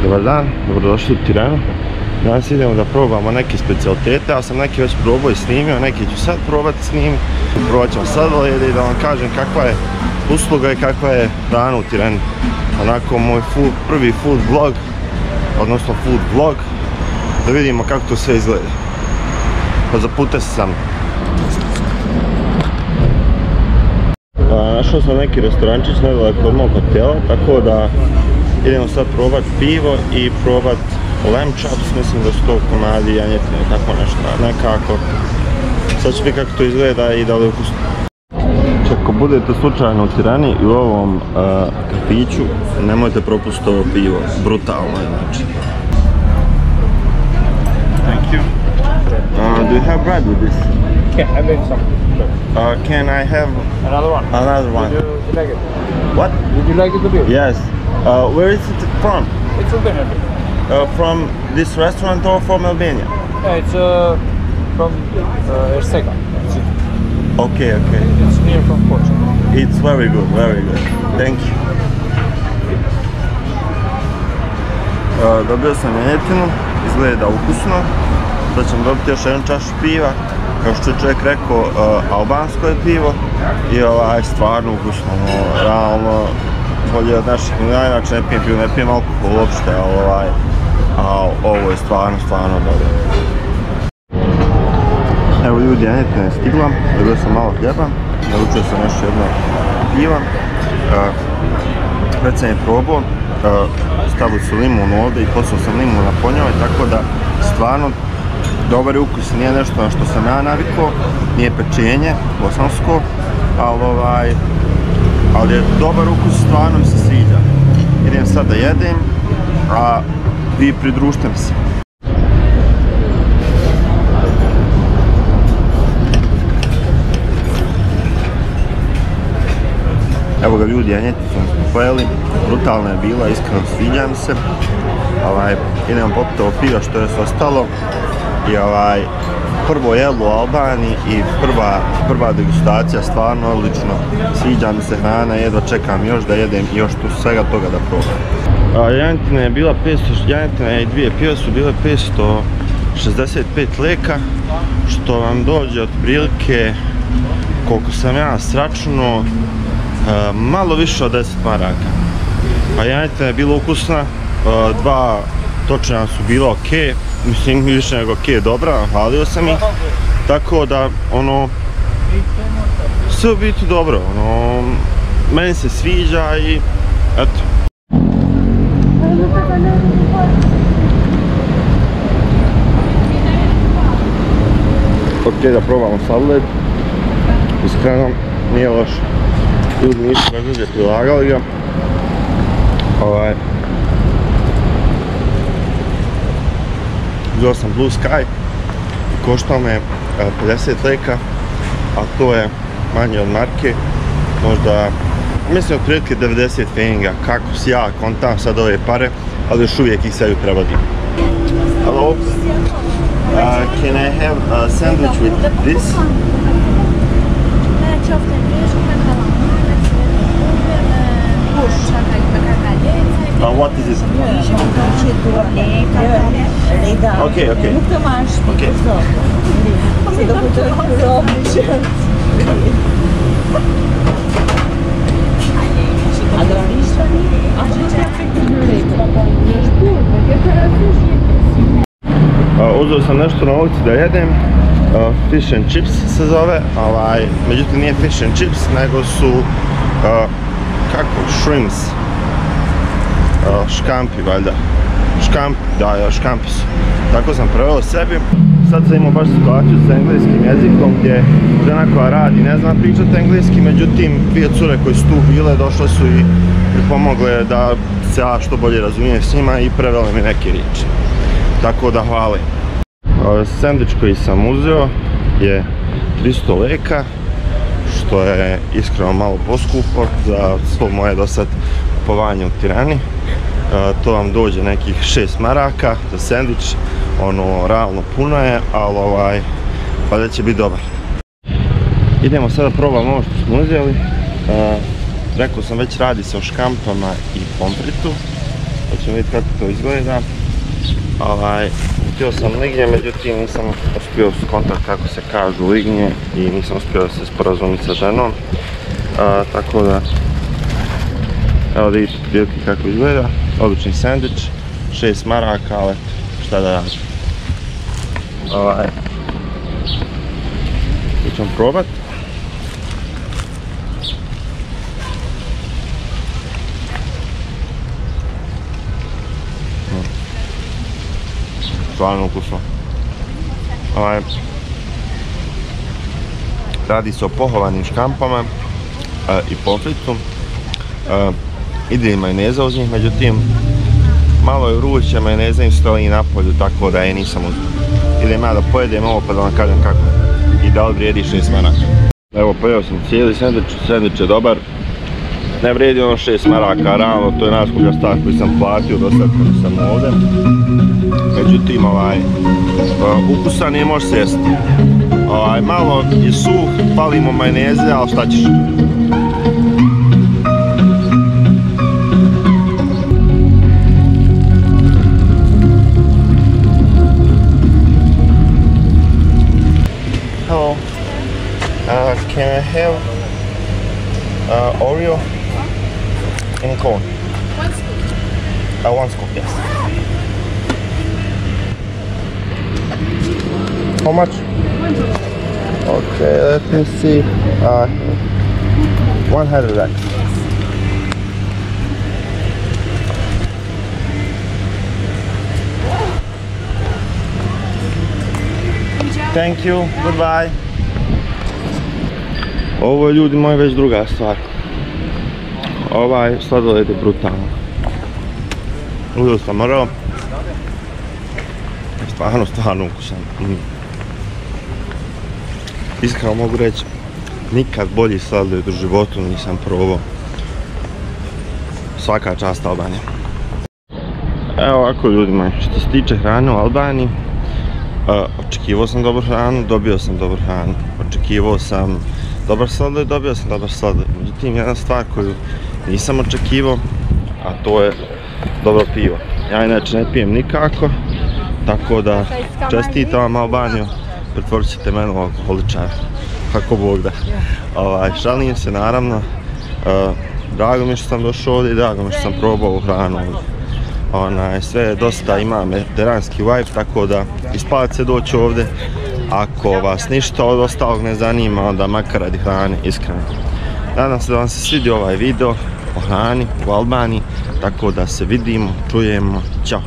Dobar dan, dobrodošli u Tiranu. Danas idemo da probamo neke specialitete, ja sam neki već probao i snimio, neki ću sad probati snimiti. Probat ćemo sladoled i da vam kažem kakva je usluga i kakva je hrana u Tirani. Onako moj prvi food vlog, odnosno food vlog, da vidimo kako to sve izgleda. Pa zapute se sam. Našao sam neki restorančić nedaleko od mog hotela, tako da idemo sad probat pivo i probat lamb chops, mislim da su to komadi janjetine, tako nešto, nekako. Sad ću vidjeti kako to izgleda i da li je ukusno. Ako budete slučajno u Tirani i u ovom kafiću, nemojte propustiti ovo pivo, brutalno je znači. Thank you. Do you have bread with this? Yeah, I made some. Can I have Another one. another one? Would you like it? What? Would you like it to be? Yes. Where is it from? It's Albania. From this restaurant or from Albania? Yeah, it's from Ersega. Okay, okay. It's near from Portugal. It's very good, very good. Thank you. Dobio sam janjetinu, izgleda ukusno. Sad ćemo dobiti još jednu čašu piva. Kao što je čovjek rekao, albansko je pivo i stvarno ukusno, realno bolje od naših. Ja inače ne pijem pivo, ne pijem alkohol uopšte, ali ovo je stvarno dobro. Evo ljudi, janjetina je stigla, dobio sam malo hljeba, naručio sam još jedno piva. Već sam je probao, stavili su limun ovdje i poslao sam limun na po njoj, tako da stvarno dobar je ukus, nije nešto na što sam ja navikao, nije pečenje bosansko, ali je dobar ukus, stvarno mi se sviđa. Idem sad da jedem, a vi pridružite mi se. Evo ga ljudi, janjetinu smo pojeli, brutalna je bila, iskreno sviđa mi se. Idemo popiti ovo pivo što je ostalo. I prvo jelo u Albaniji i prva degustacija, stvarno odlično. Sviđa mi se hrana, jedva čekam još da jedem i još tu svega toga da probam. Janjetina je bila 500, janjetina i dvije pive su bile 565 leka, što vam dođe otprilike, koliko sam ja sračunao, malo više od 10 maraka. A janjetina je bila ukusna, dva točnjaka su bila okej. Mislim, više nego okej, dobra, hvalio sam ih, tako da, sve u biti dobro, meni se sviđa i, eto. Okej, da probamo sladoled, iskreno, nije loše, ljudi nisu različite prilagali ga, uzeo sam Blue Sky i koštao me 50 leka, a to je manje od marke, možda, mislim otprilike 90 feninga, kako si ja kontam sad ove pare, ali još uvijek ih sebi prevodim. Hello, can I have a sandwich with this? What is this? Okay, okay. Okay. Uzeo sam nešto na ulici da jedem, fish and chips se zove, međutim nije fish and chips, nego su, shrimps. Škampi valjda, škampi su, tako sam preveo sebi. Sad sam imao baš situaciju sa engleskim jezikom gdje žena koja radi ne zna pričati engleski, međutim dvije cure koje su tu bile došle su i pomogle da se ja što bolje razumijem s njima i prevele mi neke riječi, tako da hvala. Sendvič koji sam uzeo je 300 leka, što je iskreno malo poskupo za svo moje do sad kupovanje u Tirani. To vam dođe nekih 6 maraka za sendvič, realno puno je, ali valjda će biti dobar. Idemo sada probamo ovo što smo uzeli. Rekao sam već, radi se o škampama i pomfritu. Pa ćemo vidjeti kako to izgleda. Htio sam lignje, međutim nisam uspio skontati kako se kažu lignje i nisam uspio da se sporazumiti sa ženom. Tako da, evo da vidite prilike kako izgleda. Obični sandvič, 6 maraka, ali šta da radim. To ćemo probat. Stvarno ukusno. Radi se o pohovanim škampama i pomfritu. Ide i majoneza uz njih, međutim malo je vruće, majoneza im stoji na polju, tako da je nisam uzeo. Idem ja da pojedem ovo pa da vam kažem kako i da li vrijedi 6 maraka. Evo, pojeo sam cijeli sandvič je dobar. Ne vrijedi ono 6 maraka, realno to je naskuplja stvar koju sam platio do sad kada sam ovdje. Međutim, ukusan nije može se jesti. Malo je suh, palimo majoneze, ali šta ćeš? Hello. Can I have Oreo in cone? One scoop. One scoop, yes. How much? Okay, let me see. 100 X. Thank you, goodbye. Ovo je, ljudi moji, već druga stvar. Ovaj sladoled je brutalno. Uzeo sam morao. Stvarno ukusan. Iskreno mogu reći, nikad bolji sladoled u životu nisam probao. Svaka čast Albaniji. Evo ovako, ljudi moji, što se tiče hrane u Albaniji, očekivao sam dobru hranu, dobio sam dobru hranu. Očekivao sam dobar sladoled, dobio sam dobar sladoled. Međutim, jedna stvar koju nisam očekivao, a to je dobro pivo. Ja inače ne pijem nikako, tako da čestitam vam Albaniju, pretvorit ćete mene u alkoholičara, kako Bog da. Šalim se naravno, drago mi je što sam došao ovdje i drago mi je što sam probao ovu hranu ovdje. Sve dosta ima mediteranski vibe, tako da isplati se doći ovdje. Ako vas ništa od ostalog ne zanima, onda makar radi hrane, iskreno. Nadam se da vam se svidio ovaj video o hrani u Albaniji, tako da se vidimo, čujemo, ćao!